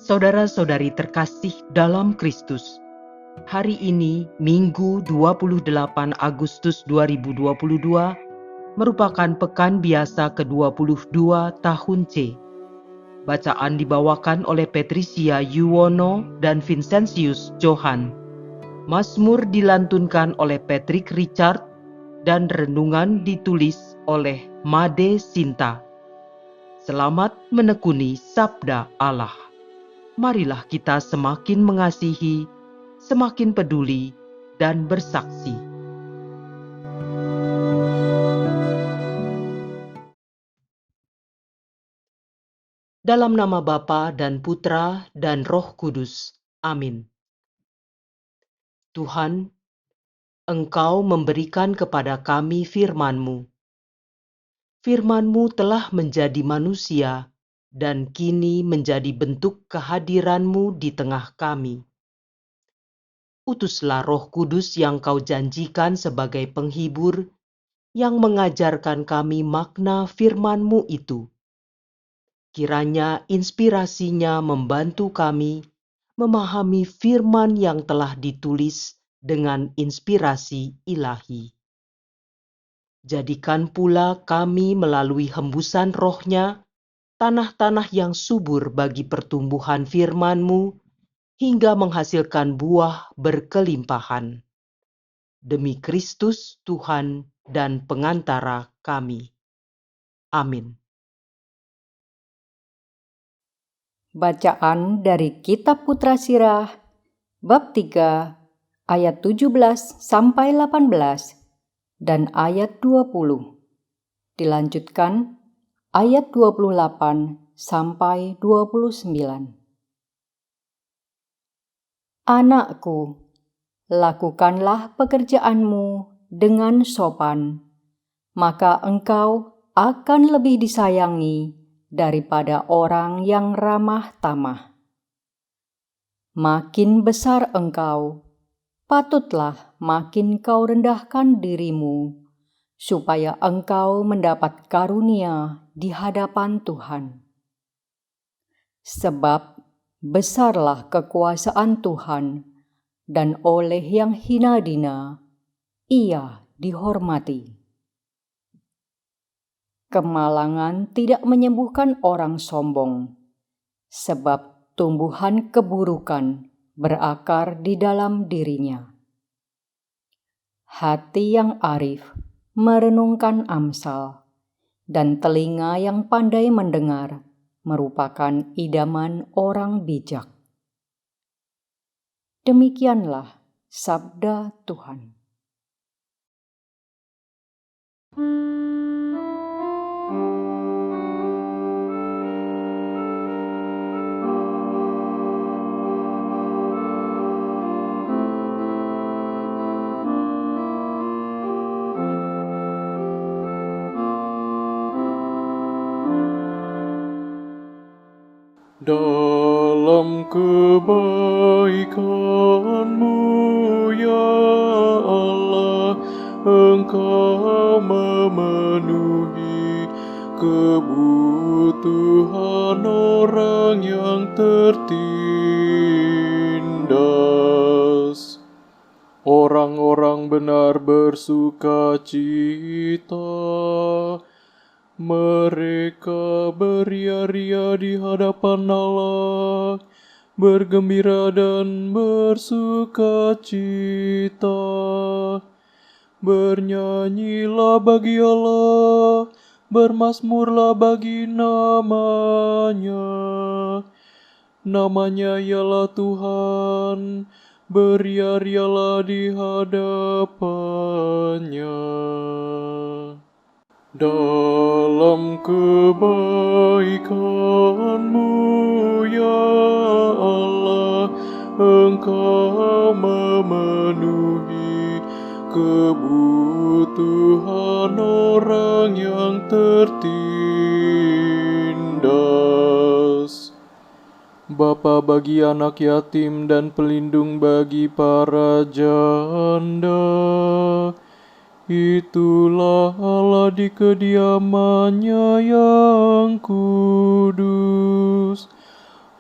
Saudara-saudari terkasih dalam Kristus, hari ini Minggu 28 Agustus 2022 merupakan pekan biasa ke-22 tahun C. Bacaan dibawakan oleh Patricia Yuwono dan Vincentius Johan. Mazmur dilantunkan oleh Patrick Richard dan renungan ditulis oleh Made Sinta. Selamat menekuni Sabda Allah. Marilah kita semakin mengasihi, semakin peduli, dan bersaksi. Dalam nama Bapa dan Putra dan Roh Kudus. Amin. Tuhan, Engkau memberikan kepada kami firman-Mu. Firman-Mu telah menjadi manusia dan kini menjadi bentuk kehadiran-Mu di tengah kami. Utuslah Roh Kudus yang Kau janjikan sebagai penghibur, yang mengajarkan kami makna firman-Mu itu. Kiranya inspirasinya membantu kami memahami firman yang telah ditulis dengan inspirasi ilahi. Jadikan pula kami melalui hembusan roh-Nya, tanah-tanah yang subur bagi pertumbuhan firman-Mu, hingga menghasilkan buah berkelimpahan. Demi Kristus Tuhan dan pengantara kami. Amin. Bacaan dari Kitab Putra Sirah, bab 3, ayat 17 sampai 18 dan ayat 20. Dilanjutkan ayat 28 sampai 29. Anakku, lakukanlah pekerjaanmu dengan sopan, maka engkau akan lebih disayangi daripada orang yang ramah tamah. Makin besar engkau, patutlah makin kau rendahkan dirimu, supaya engkau mendapat karunia di hadapan Tuhan. Sebab besarlah kekuasaan Tuhan, dan oleh yang hina dina, Ia dihormati. Kemalangan tidak menyembuhkan orang sombong, sebab tumbuhan keburukan berakar di dalam dirinya. Hati yang arif merenungkan amsal, dan telinga yang pandai mendengar merupakan idaman orang bijak. Demikianlah sabda Tuhan. Dalam kebaikan-Mu, ya Allah, Engkau memenuhi kebutuhan orang yang tertindas. Orang-orang benar bersuka cita, mereka beria-ria di hadapan Allah, bergembira dan bersuka cita. Bernyanyilah bagi Allah, bermazmurlah bagi nama-Nya. Nama-Nya ialah Tuhan, beria-rialah di hadapan-Nya. Dalam kebaikan-Mu, ya Allah, Engkau memenuhi kebutuhan orang yang tertindas. Bapa bagi anak yatim dan pelindung bagi para janda. Itulah Allah di kediaman-Nya yang kudus.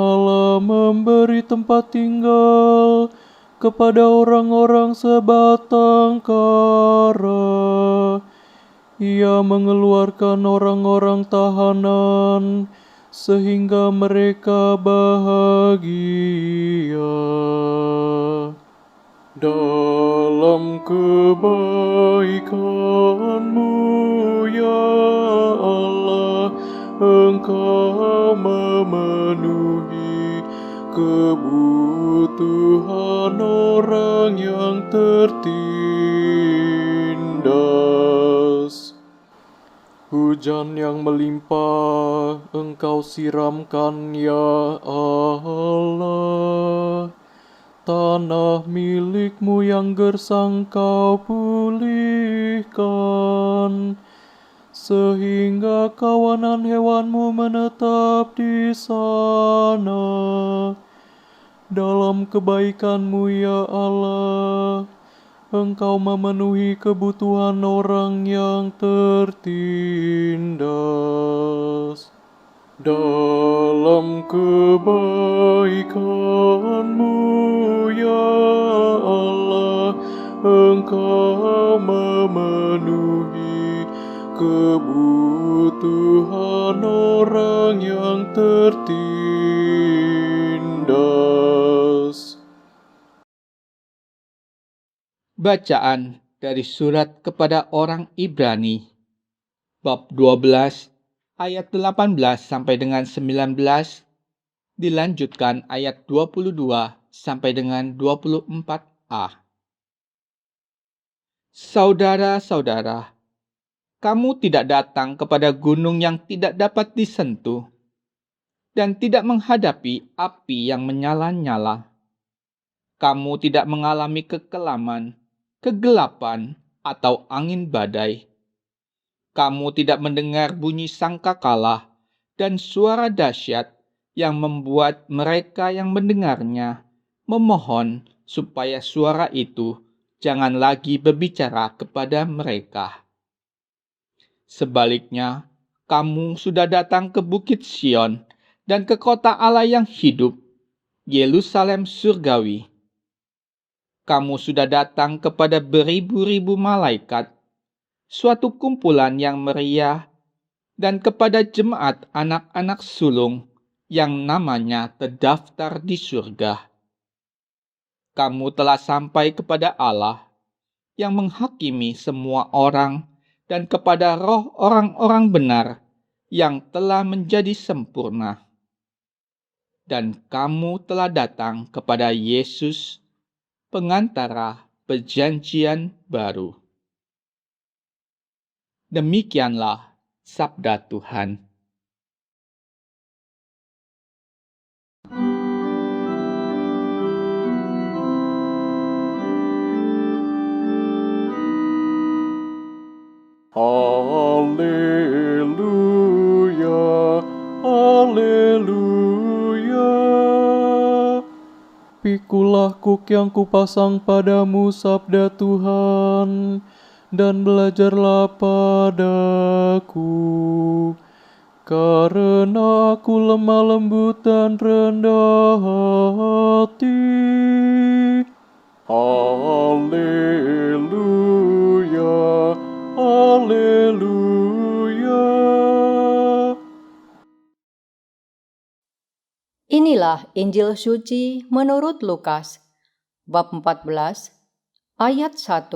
Allah memberi tempat tinggal kepada orang-orang sebatang kara. Ia mengeluarkan orang-orang tahanan sehingga mereka bahagia. Dalam kebaikan-Mu, ya Allah, Engkau memenuhi kebutuhan orang yang tertindas. Hujan yang melimpah Engkau siramkan, ya Allah. Tanah milik-Mu yang gersang Kau pulihkan, sehingga kawanan hewan-Mu menetap di sana. Dalam kebaikan-Mu, ya Allah, Engkau memenuhi kebutuhan orang yang tertindas. Dalam kebaikan-Mu, ya Allah, Engkau memenuhi kebutuhan orang yang tertindas. Bacaan dari surat kepada orang Ibrani, bab 12, ayat 18 sampai dengan 19, dilanjutkan ayat 22 sampai dengan 24a. Saudara-saudara, kamu tidak datang kepada gunung yang tidak dapat disentuh dan tidak menghadapi api yang menyala-nyala. Kamu tidak mengalami kekelaman, kegelapan, atau angin badai. Kamu tidak mendengar bunyi sangkakala dan suara dahsyat yang membuat mereka yang mendengarnya memohon supaya suara itu jangan lagi berbicara kepada mereka. Sebaliknya, kamu sudah datang ke Bukit Sion dan ke kota Allah yang hidup, Yerusalem surgawi. Kamu sudah datang kepada beribu-ribu malaikat, suatu kumpulan yang meriah, dan kepada jemaat anak-anak sulung yang namanya terdaftar di surga. Kamu telah sampai kepada Allah yang menghakimi semua orang dan kepada roh orang-orang benar yang telah menjadi sempurna. Dan kamu telah datang kepada Yesus, pengantara perjanjian baru. Demikianlah sabda Tuhan. Haleluya, haleluya. Pikulah kuk yang kupasang padamu, sabda Tuhan, dan belajarlah padaku, karena aku lemah lembut dan rendah hati. Haleluya, haleluya. Inilah Injil suci menurut Lukas, bab 14, ayat 1,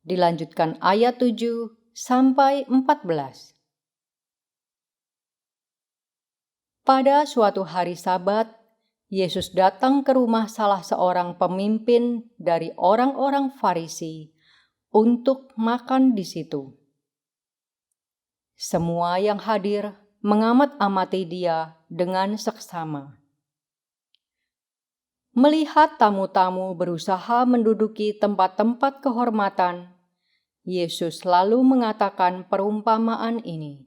dilanjutkan ayat 7 sampai 14. Pada suatu hari Sabat, Yesus datang ke rumah salah seorang pemimpin dari orang-orang Farisi untuk makan di situ. Semua yang hadir mengamat-amati dia dengan seksama. Melihat tamu-tamu berusaha menduduki tempat-tempat kehormatan, Yesus lalu mengatakan perumpamaan ini.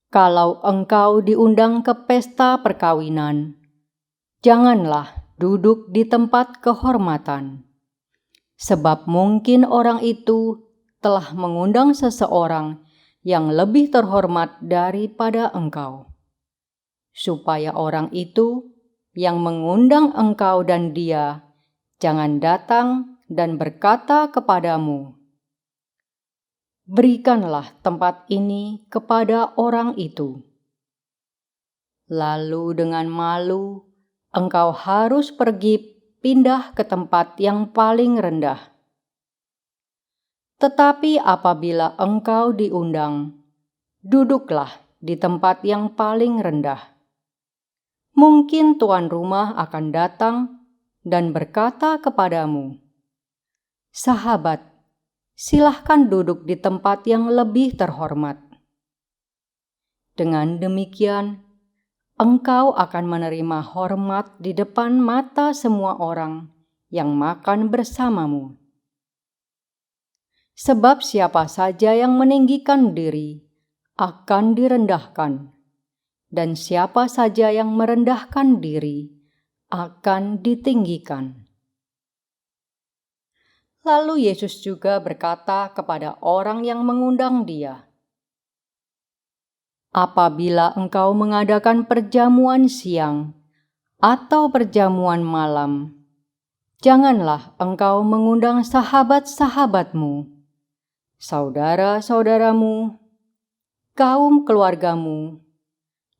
Kalau engkau diundang ke pesta perkawinan, janganlah duduk di tempat kehormatan, sebab mungkin orang itu telah mengundang seseorang yang lebih terhormat daripada engkau. supaya orang itu yang mengundang engkau dan dia jangan datang dan berkata kepadamu, "Berikanlah tempat ini kepada orang itu." Lalu dengan malu, engkau harus pergi pindah ke tempat yang paling rendah. Tetapi apabila engkau diundang, duduklah di tempat yang paling rendah. Mungkin tuan rumah akan datang dan berkata kepadamu, "Sahabat, silahkan duduk di tempat yang lebih terhormat." Dengan demikian, engkau akan menerima hormat di depan mata semua orang yang makan bersamamu. Sebab siapa saja yang meninggikan diri akan direndahkan, dan siapa saja yang merendahkan diri akan ditinggikan. Lalu Yesus juga berkata kepada orang yang mengundang dia, "Apabila engkau mengadakan perjamuan siang atau perjamuan malam, janganlah engkau mengundang sahabat-sahabatmu, saudara-saudaramu, kaum keluargamu,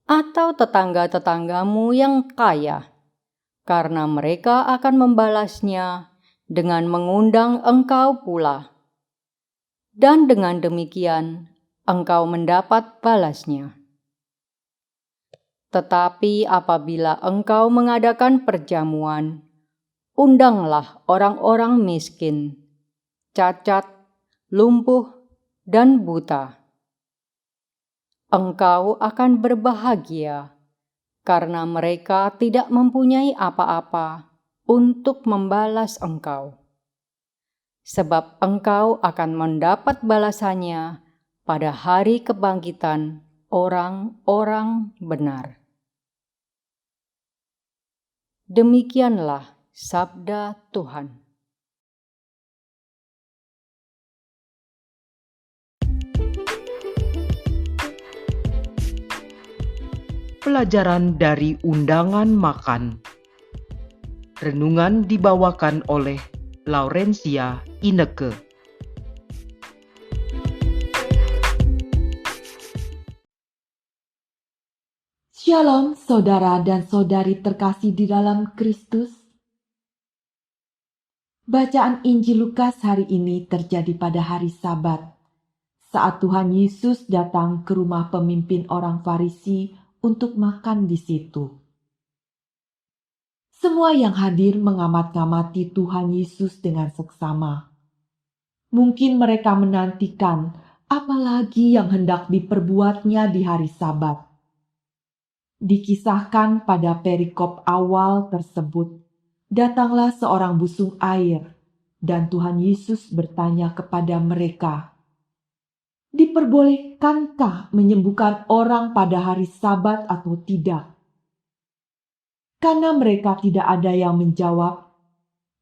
atau tetangga-tetanggamu yang kaya, karena mereka akan membalasnya dengan mengundang engkau pula. Dan dengan demikian, engkau mendapat balasnya. Tetapi apabila engkau mengadakan perjamuan, undanglah orang-orang miskin, cacat, lumpuh, dan buta. Engkau akan berbahagia, karena mereka tidak mempunyai apa-apa untuk membalas engkau. Sebab engkau akan mendapat balasannya pada hari kebangkitan orang-orang benar. Demikianlah sabda Tuhan. Pelajaran dari undangan makan. Renungan dibawakan oleh Laurencia Ineke. Shalom saudara dan saudari terkasih di dalam Kristus. Bacaan Injil Lukas hari ini terjadi pada hari Sabat, saat Tuhan Yesus datang ke rumah pemimpin orang Farisi untuk makan di situ. Semua yang hadir mengamat-ngamati Tuhan Yesus dengan seksama. Mungkin mereka menantikan apalagi yang hendak diperbuatnya di hari Sabat. Dikisahkan pada perikop awal tersebut, datanglah seorang busung air, dan Tuhan Yesus bertanya kepada mereka, "Diperbolehkankah menyembuhkan orang pada hari Sabat atau tidak?" Karena mereka tidak ada yang menjawab,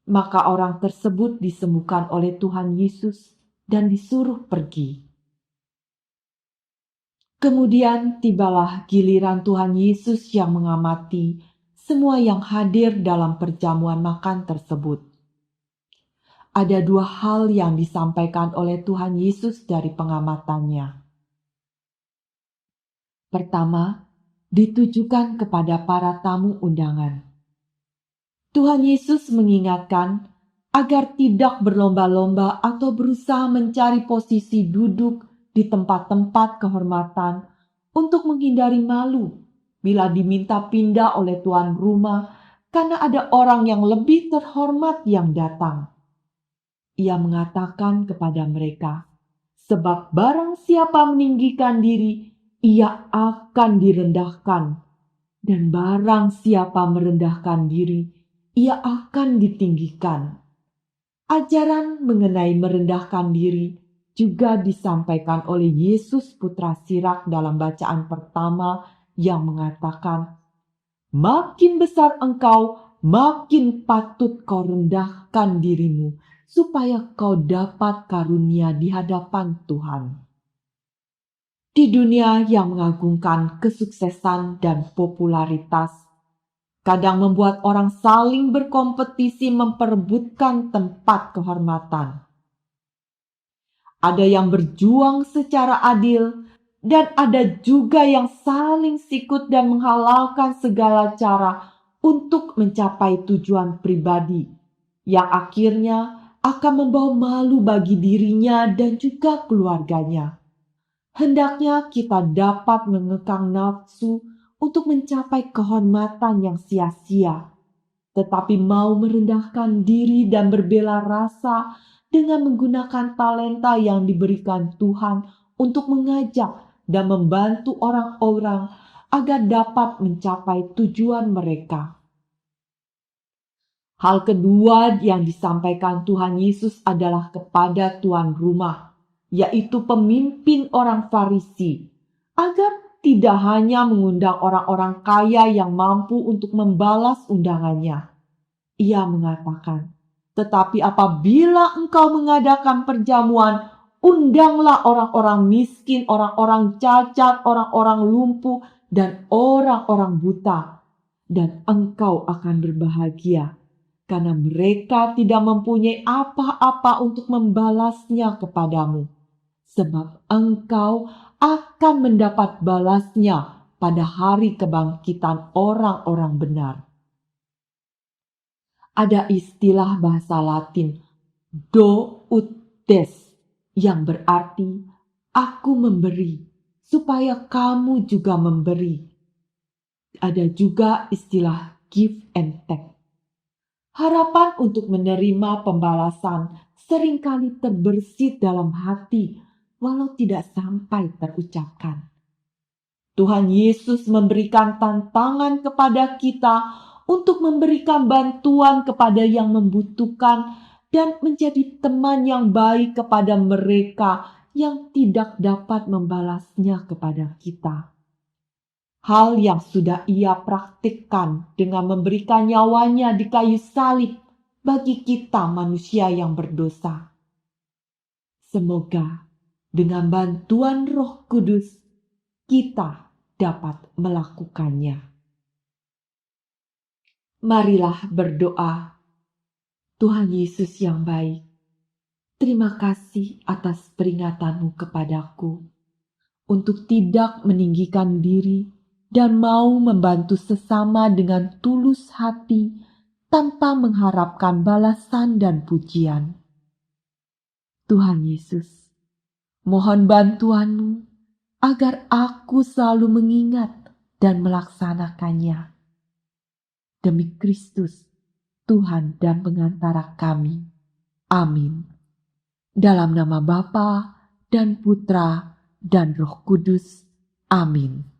maka orang tersebut disembuhkan oleh Tuhan Yesus dan disuruh pergi. Kemudian tibalah giliran Tuhan Yesus yang mengamati semua yang hadir dalam perjamuan makan tersebut. Ada dua hal yang disampaikan oleh Tuhan Yesus dari pengamatannya. Pertama, ditujukan kepada para tamu undangan. Tuhan Yesus mengingatkan agar tidak berlomba-lomba atau berusaha mencari posisi duduk di tempat-tempat kehormatan untuk menghindari malu bila diminta pindah oleh tuan rumah karena ada orang yang lebih terhormat yang datang. Ia mengatakan kepada mereka, "Sebab barang siapa meninggikan diri, ia akan direndahkan. Dan barang siapa merendahkan diri, ia akan ditinggikan." Ajaran mengenai merendahkan diri juga disampaikan oleh Yesus Putra Sirak dalam bacaan pertama yang mengatakan, "Makin besar engkau, makin patut kau rendahkan dirimu, supaya kau dapat karunia di hadapan Tuhan." Di dunia yang mengagungkan kesuksesan dan popularitas, kadang membuat orang saling berkompetisi memperebutkan tempat kehormatan. Ada yang berjuang secara adil, dan ada juga yang saling sikut dan menghalalkan segala cara untuk mencapai tujuan pribadi, yang akhirnya akan membawa malu bagi dirinya dan juga keluarganya. Hendaknya kita dapat mengekang nafsu untuk mencapai kehormatan yang sia-sia, tetapi mau merendahkan diri dan berbela rasa dengan menggunakan talenta yang diberikan Tuhan untuk mengajak dan membantu orang-orang agar dapat mencapai tujuan mereka. Hal kedua yang disampaikan Tuhan Yesus adalah kepada tuan rumah, yaitu pemimpin orang Farisi, agar tidak hanya mengundang orang-orang kaya yang mampu untuk membalas undangannya. Ia mengatakan, tetapi apabila engkau mengadakan perjamuan, undanglah orang-orang miskin, orang-orang cacat, orang-orang lumpuh, dan orang-orang buta, dan engkau akan berbahagia, karena mereka tidak mempunyai apa-apa untuk membalasnya kepadamu, sebab engkau akan mendapat balasnya pada hari kebangkitan orang-orang benar. Ada istilah bahasa Latin, do ut des, yang berarti aku memberi, supaya kamu juga memberi. Ada juga istilah give and take. Harapan untuk menerima pembalasan seringkali terbersit dalam hati, walau tidak sampai terucapkan. Tuhan Yesus memberikan tantangan kepada kita untuk memberikan bantuan kepada yang membutuhkan dan menjadi teman yang baik kepada mereka yang tidak dapat membalasnya kepada kita. Hal yang sudah ia praktikkan dengan memberikan nyawanya di kayu salib bagi kita manusia yang berdosa. Semoga dengan bantuan Roh Kudus kita dapat melakukannya. Marilah berdoa. Tuhan Yesus yang baik, terima kasih atas peringatanmu kepadaku untuk tidak meninggikan diri dan mau membantu sesama dengan tulus hati tanpa mengharapkan balasan dan pujian. Tuhan Yesus, mohon bantuanmu agar aku selalu mengingat dan melaksanakannya. Demi Kristus, Tuhan dan pengantara kami. Amin. Dalam nama Bapa dan Putra dan Roh Kudus. Amin.